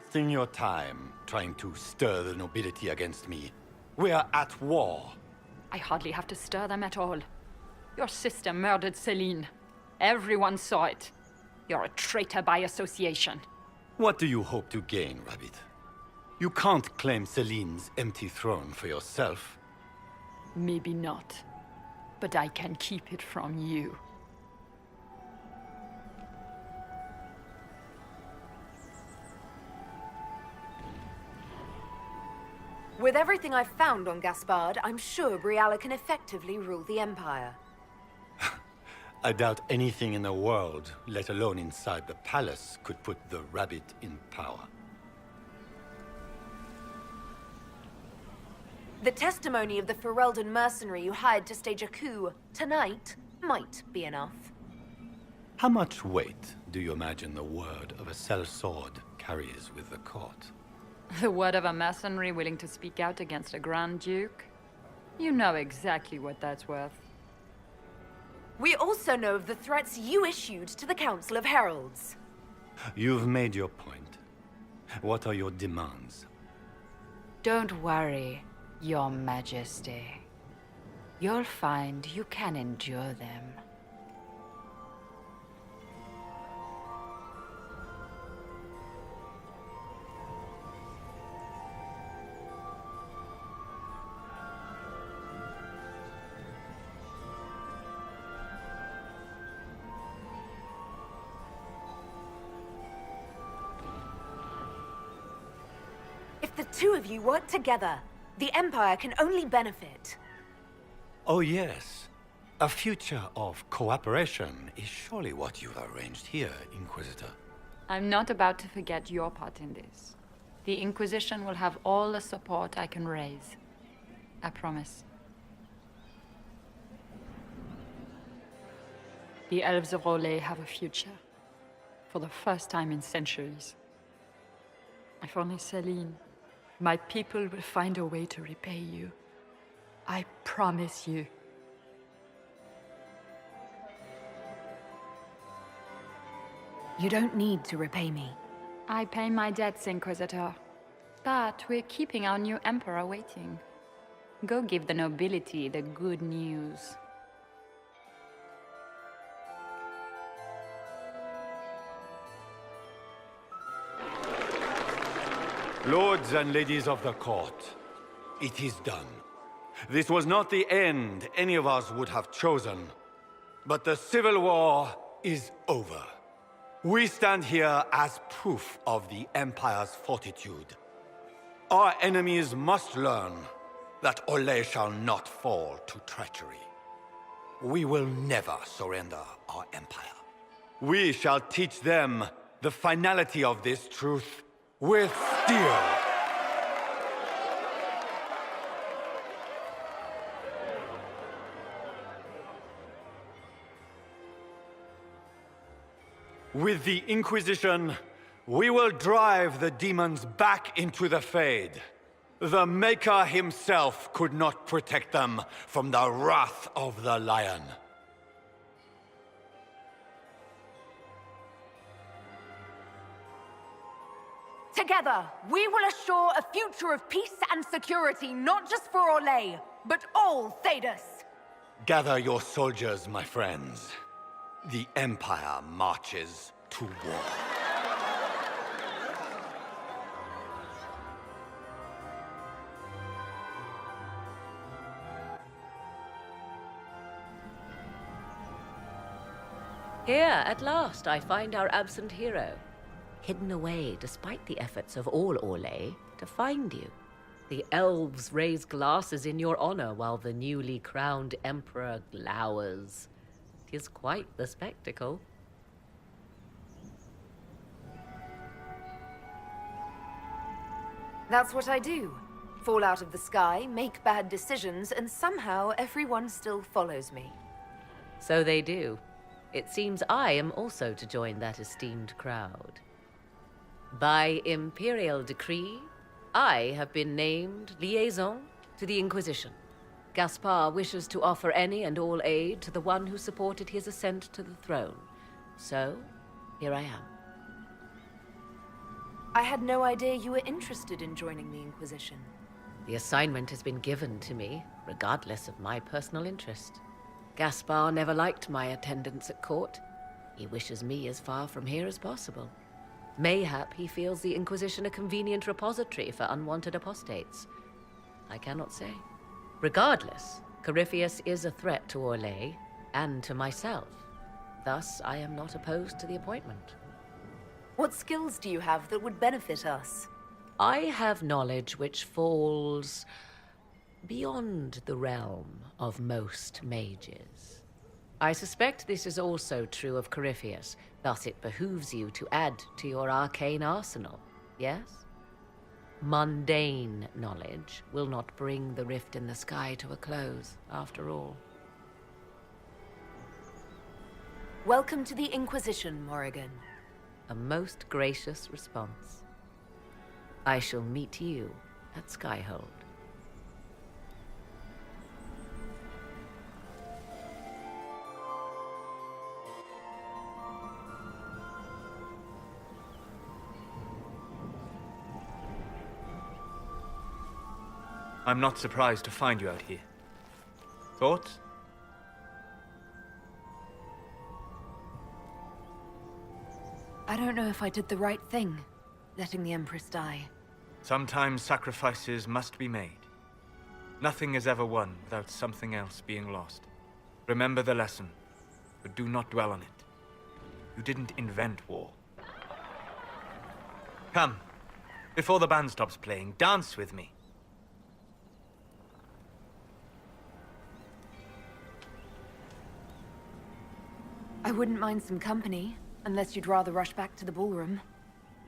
wasting your time trying to stir the nobility against me. We are at war. I hardly have to stir them at all. Your sister murdered Celene. Everyone saw it. You're a traitor by association. What do you hope to gain, Rabbit? You can't claim Celene's empty throne for yourself. Maybe not. But I can keep it from you. With everything I've found on Gaspard, I'm sure Briala can effectively rule the Empire. I doubt anything in the world, let alone inside the palace, could put the Rabbit in power. The testimony of the Ferelden mercenary you hired to stage a coup tonight might be enough. How much weight do you imagine the word of a sellsword carries with the court? The word of a mercenary willing to speak out against a Grand Duke? You know exactly what that's worth. We also know of the threats you issued to the Council of Heralds. You've made your point. What are your demands? Don't worry, Your Majesty. You'll find you can endure them. If the two of you work together, the Empire can only benefit. Oh yes. A future of cooperation is surely what you've arranged here, Inquisitor. I'm not about to forget your part in this. The Inquisition will have all the support I can raise. I promise. The Elves of Rolais have a future. For the first time in centuries. If only Celene. My people will find a way to repay you. I promise you. You don't need to repay me. I pay my debts, Inquisitor. But we're keeping our new Emperor waiting. Go give the nobility the good news. Lords and ladies of the court, it is done. This was not the end any of us would have chosen. But the civil war is over. We stand here as proof of the Empire's fortitude. Our enemies must learn that Olay shall not fall to treachery. We will never surrender our empire. We shall teach them the finality of this truth with steel. With the Inquisition, we will drive the demons back into the Fade. The Maker himself could not protect them from the wrath of the Lion. Together, we will assure a future of peace and security, not just for Olay, but all Thedas. Gather your soldiers, my friends. The Empire marches to war. Here, at last, I find our absent hero. Hidden away, despite the efforts of all Orlais, to find you. The elves raise glasses in your honor while the newly crowned emperor glowers. 'Tis quite the spectacle. That's what I do. Fall out of the sky, make bad decisions, and somehow everyone still follows me. So they do. It seems I am also to join that esteemed crowd. By imperial decree, I have been named liaison to the Inquisition. Gaspard wishes to offer any and all aid to the one who supported his ascent to the throne. So, here I am. I had no idea you were interested in joining the Inquisition. The assignment has been given to me, regardless of my personal interest. Gaspar never liked my attendance at court. He wishes me as far from here as possible. Mayhap he feels the Inquisition a convenient repository for unwanted apostates. I cannot say. Regardless, Corypheus is a threat to Orlais and to myself. Thus, I am not opposed to the appointment. What skills do you have that would benefit us? I have knowledge which falls beyond the realm of most mages. I suspect this is also true of Corypheus, thus it behooves you to add to your arcane arsenal, yes? Mundane knowledge will not bring the rift in the sky to a close, after all. Welcome to the Inquisition, Morrigan. A most gracious response. I shall meet you at Skyhold. I'm not surprised to find you out here. Thoughts? I don't know if I did the right thing, letting the Empress die. Sometimes sacrifices must be made. Nothing is ever won without something else being lost. Remember the lesson, but do not dwell on it. You didn't invent war. Come, before the band stops playing, dance with me. I wouldn't mind some company, unless you'd rather rush back to the ballroom.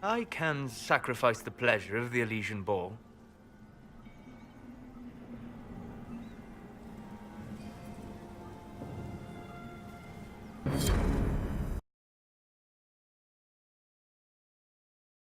I can sacrifice the pleasure of the Elysian Ball.